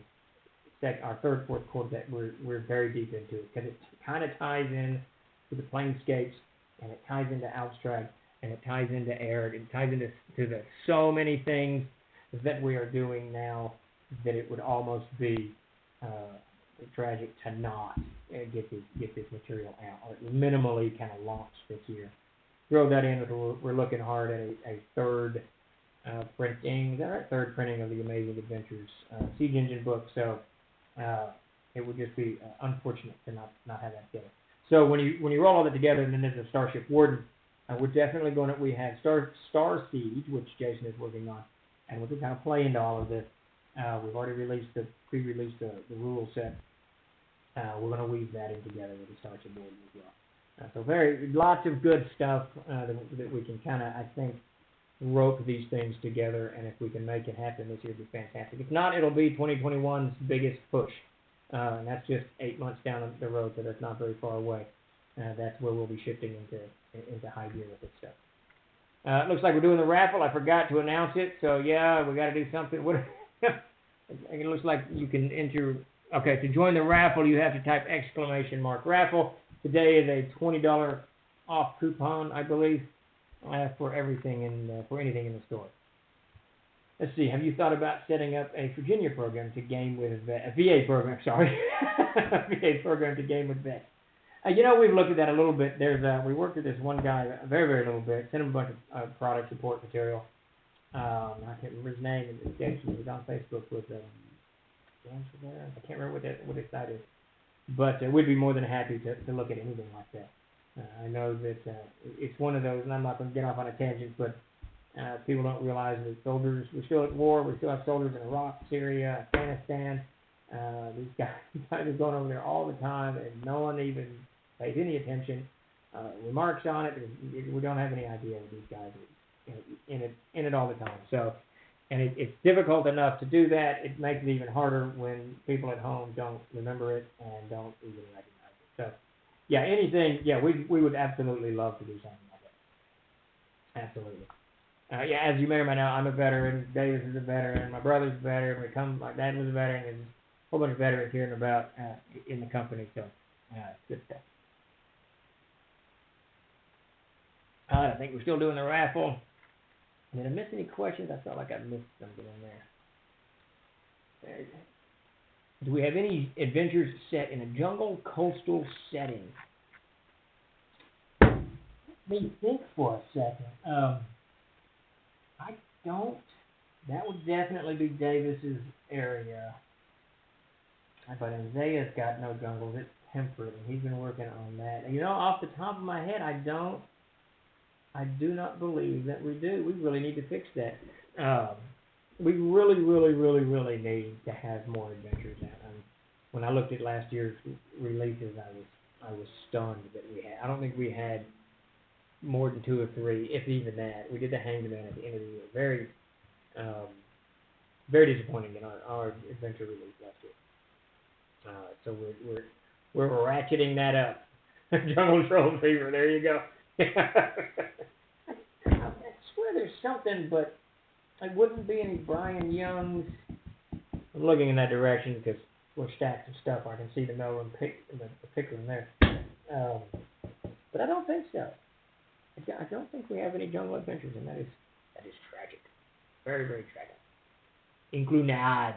our third, fourth quarter that we're very deep into it, because it kind of ties in to the Planescapes, and it ties into Abstract, and it ties into Air, it ties into so many things that we are doing now that it would almost be tragic to not get this material out, or minimally kind of launch this year. Throw that in. We're looking hard at a third printing. Is that right? Third printing of the Amazing Adventures Siege Engine book. So it would just be unfortunate to not have that together. So when you roll all that together, and then there's a Starship Warden, we're definitely going to. We have Star Siege, which Jason is working on, and we're going to kind of play into all of this. We've already pre-released the rule set. We're going to weave that in together with the Starship Warden as well. So lots of good stuff that we can kind of, I think, rope these things together, and if we can make it happen this year, it'll be fantastic. If not, it'll be 2021's biggest push, and that's just 8 months down the road, so that's not very far away. That's where we'll be shifting into high gear with this stuff. It looks like we're doing the raffle. I forgot to announce it, so yeah, we got to do something. It looks like you can enter. Okay, to join the raffle, you have to type !raffle. Today is a $20 off coupon, I believe, for everything for anything in the store. Let's see. Have you thought about setting up a Virginia program to game with a VA program? Sorry, a VA program to game with vets. We've looked at that a little bit. We worked with this one guy a very, very little bit. Sent him a bunch of product support material. I can't remember his name. He's on Facebook with James Rivera. I can't remember what his site is. But we'd be more than happy to look at anything like that. I know that it's one of those, and I'm not going to get off on a tangent, but people don't realize that soldiers, we're still at war, we still have soldiers in Iraq, Syria, Afghanistan. These guys are going over there all the time, and no one even pays any attention, remarks on it. We don't have any idea that these guys are in it all the time. So. And it's difficult enough to do that. It makes it even harder when people at home don't remember it and don't even recognize it. So, yeah, anything, yeah, we would absolutely love to do something like that. Absolutely. Yeah, as you may or may know, I'm a veteran. Davis is a veteran. My brother's a veteran. My dad was a veteran. There's a whole bunch of veterans here and about in the company. So, good stuff. I think we're still doing the raffle. Did I miss any questions? I felt like I missed something in there. Do we have any adventures set in a jungle coastal setting? Let me think for a second. I don't. That would definitely be Davis's area. But Isaiah's got no jungles. It's temperate, and he's been working on that. Off the top of my head, I don't I do not believe that we do. We really need to fix that. We really, really, really, really need to have more adventures out. When I looked at last year's releases, I was stunned that we had. I don't think we had more than 2 or 3, if even that. We did the Hangman at the end of the year. Very, very disappointing in our adventure release last year. So we're ratcheting that up. Jungle Troll Fever. There you go. I swear there's something, but it wouldn't be any Brian Young's. I'm looking in that direction because we're stacked of stuff. I can see the Melvin the picker in there. But I don't think so. I don't think we have any Jungle Adventures, and that is tragic. Very, very tragic. Inclunad.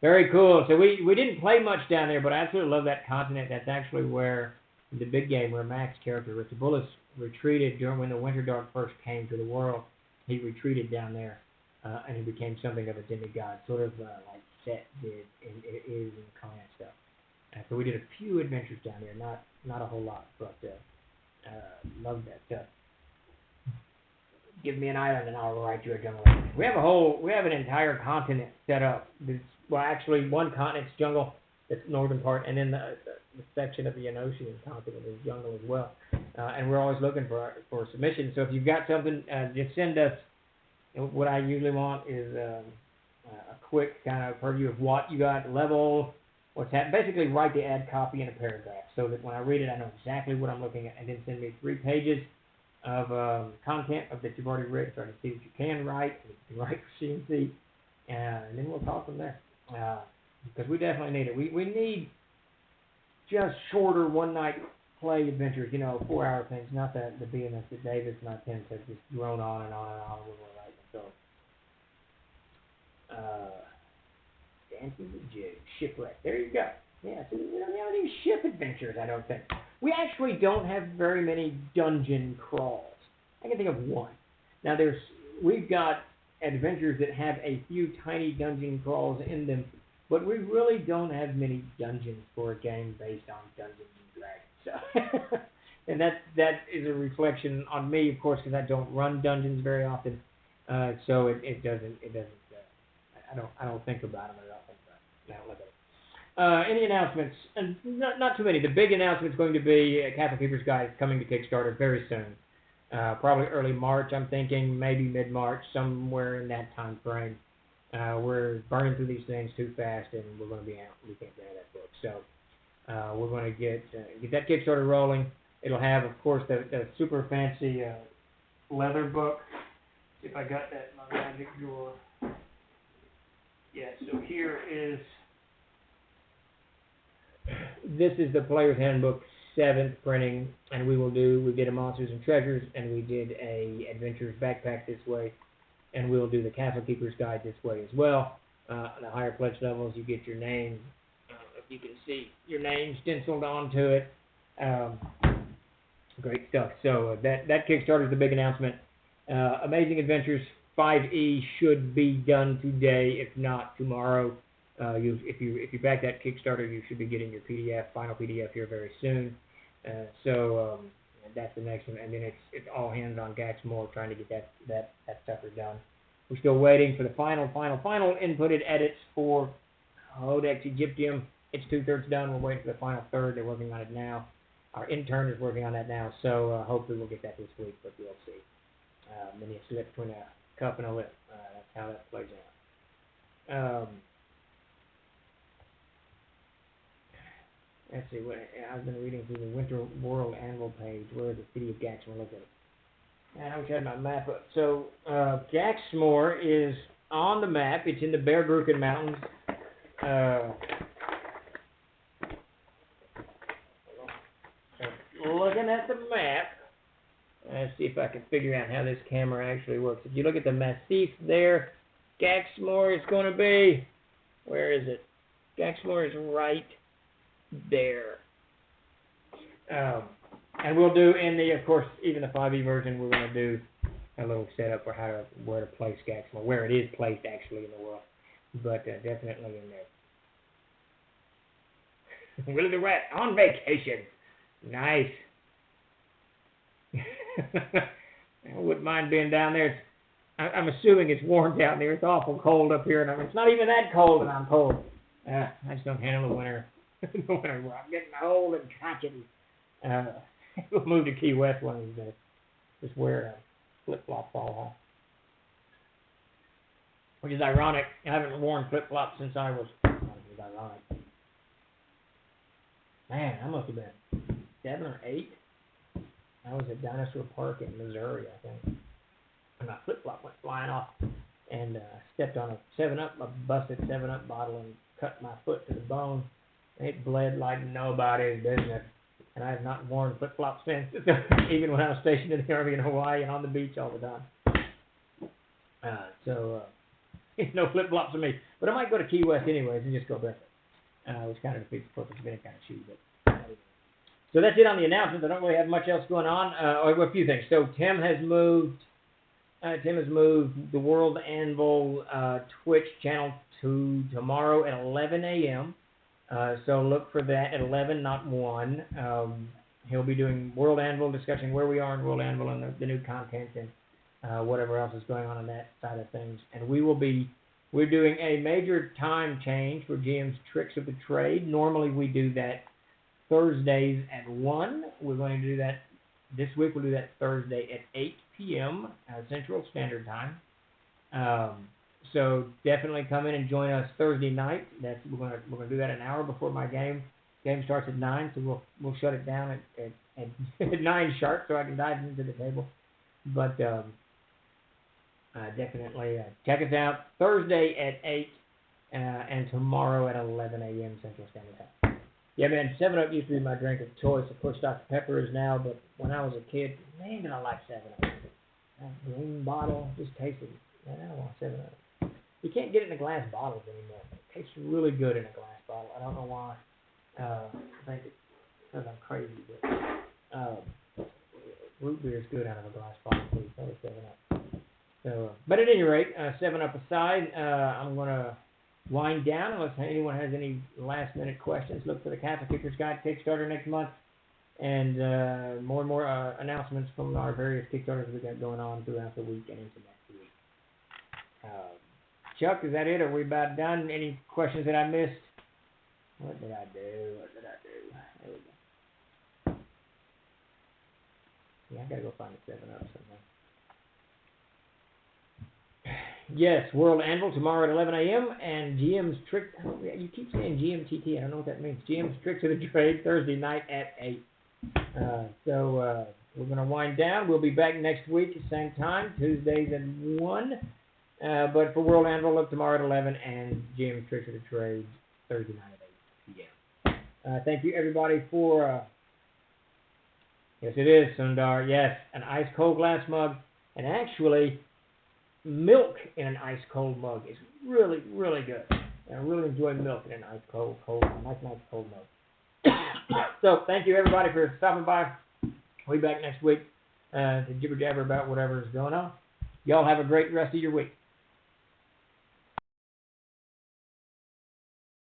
Very cool. So we didn't play much down there, but I absolutely love that continent. That's actually where the big game, where Mac's character, Richard Bullis, retreated during when the Winter Dark first came to the world. He retreated down there, and he became something of a demigod, sort of like Set did and it is in the clan stuff. So we did a few adventures down there, not a whole lot, but love that stuff. Give me an island and I'll write you a jungle. We have an entire continent set up. Well, actually, one continent's jungle, that's the northern part, and then the section of the Enochian continent is jungle as well. And we're always looking for submissions. So if you've got something, just send us. What I usually want is a quick kind of purview of what you got, level, what's happening. Basically, write the ad copy in a paragraph so that when I read it, I know exactly what I'm looking at, and then send me 3 pages of content that you've already read, so I can see what you can write, and you can write for CNC, and then we'll talk from there. Because we definitely need it. We need just shorter one-night play adventures, 4-hour things, not the BMS that Davis and I tend to just drone on and on and on when we're writing. So, Dancing with Jig, Shipwreck. There you go. Yeah, so we don't have any ship adventures, I don't think. We actually don't have very many dungeon crawls. I can think of one. Now, we've got adventures that have a few tiny dungeon crawls in them, but we really don't have many dungeons for a game based on Dungeons and Dragons. So, and that is a reflection on me, of course, because I don't run dungeons very often. So it doesn't. I don't think about them. I don't look at it. Any announcements? And not too many. The big announcement is going to be Castle Keeper's Guide coming to Kickstarter very soon. Probably early March, I'm thinking, maybe mid-March, somewhere in that time frame. We're burning through these things too fast, and we're going to be out. We can't get out of that book. So we're going to get that Kickstarter rolling. It'll have, of course, the super fancy leather book. See if I got that in my magic drawer. Yeah, so here is, this is the Player's Handbook 7th printing, and we did a Monsters and Treasures, and we did a Adventures Backpack this way, and we'll do the Castle Keeper's Guide this way as well. The higher pledge levels, you get your name, if you can see your name stenciled onto it. Great stuff. So that Kickstarter is the big announcement. Amazing Adventures 5e should be done today, if not tomorrow. If you back that Kickstarter, you should be getting your final PDF here very soon. So that's the next one, and then it's all hands on Gaxmore trying to get that sucker done. We're still waiting for the final inputted edits for Codex Egyptium. It's 2/3 done. We're waiting for the final third. They're working on it now. Our intern is working on that now, so hopefully we'll get that this week, but we'll see. Then you slip between a cup and a lip. That's how that plays out. Let's see. I've been reading through the Winter World Anvil page. Where is the city of Gaxmore? Look at it. And I wish I had my map up. So Gaxmore is on the map. It's in the Bear Gruken Mountains. Looking at the map. Let's see if I can figure out how this camera actually works. If you look at the massif there, Gaxmore is going to be, where is it? Gaxmore is right there. And we'll do of course, even the 5e version, we're going to do a little setup for where to place Gaxmore, where it is placed actually in the world, but definitely in there. Willie the Rat on vacation. Nice. I wouldn't mind being down there. I'm assuming it's warm down there. It's awful cold up here, and it's not even that cold, and I'm cold. I just don't handle the winter. The winter where I'm getting old and crotchety. We'll move to Key West one of these days. Just wear a flip-flop fall, which is ironic. I haven't worn flip-flops since I was. It was ironic. Man, I must have been 7 or 8. I was at Dinosaur Park in Missouri, I think. And my flip-flop went flying off and stepped on a 7-Up, a busted 7-Up bottle, and cut my foot to the bone. It bled like nobody's business. And I have not worn flip-flops since, even when I was stationed in the Army in Hawaii and on the beach all the time. No flip-flops for me. But I might go to Key West anyways and just go barefoot, which kind of defeats the purpose of any kind of shoe. So that's it on the announcements. I don't really have much else going on. A few things. So Tim has moved the World Anvil Twitch channel to tomorrow at 11 a.m. So look for that at 11, not 1. He'll be doing World Anvil, discussing where we are in World Anvil and the new content and whatever else is going on that side of things. And we're doing a major time change for GM's Tricks of the Trade. Normally we do that Thursdays at 1. We're going to do that this week. We'll do that Thursday at 8 p.m. Central Standard Time. So definitely come in and join us Thursday night. We're gonna do that an hour before my game. Game starts at 9, so we'll shut it down at 9 sharp, so I can dive into the table. But definitely check us out Thursday at 8 and tomorrow at 11 a.m. Central Standard Time. Yeah, man, 7-Up used to be my drink of choice. Of course, Dr. Pepper is now, but when I was a kid, man, did I like 7-Up. That green bottle just tasted. Man, I don't want 7-Up. You can't get it in glass bottles anymore. It tastes really good in a glass bottle. I don't know why. I think it's because I'm crazy, but root beer is good out of a glass bottle too. So is 7-Up. So, but at any rate, 7-Up aside, I'm gonna wind down unless anyone has any last-minute questions. Look for the Catholic Kicker's Guide Kickstarter next month, and more and more announcements from our various Kickstarters we got going on throughout the week and into next week. Chuck, is that it? Are we about done? Any questions that I missed? What did I do? There we go. Yeah, I gotta go find the 7-Up somewhere. Yes, World Anvil tomorrow at 11 a.m. and GM's Trick. You keep saying GMTT. I don't know what that means. GM's Tricks of the Trade Thursday night at 8. So we're going to wind down. We'll be back next week at the same time, Tuesdays at 1. But for World Anvil, look tomorrow at 11 and GM's Tricks of the Trade Thursday night at 8 p.m. Thank you, everybody, for... yes, it is, Sundar. Yes, an ice-cold glass mug. And actually... milk in an ice-cold mug is really, really good. I really enjoy milk in an ice-cold, nice cold mug. So, thank you, everybody, for stopping by. We'll be back next week to jibber-jabber about whatever is going on. Y'all have a great rest of your week.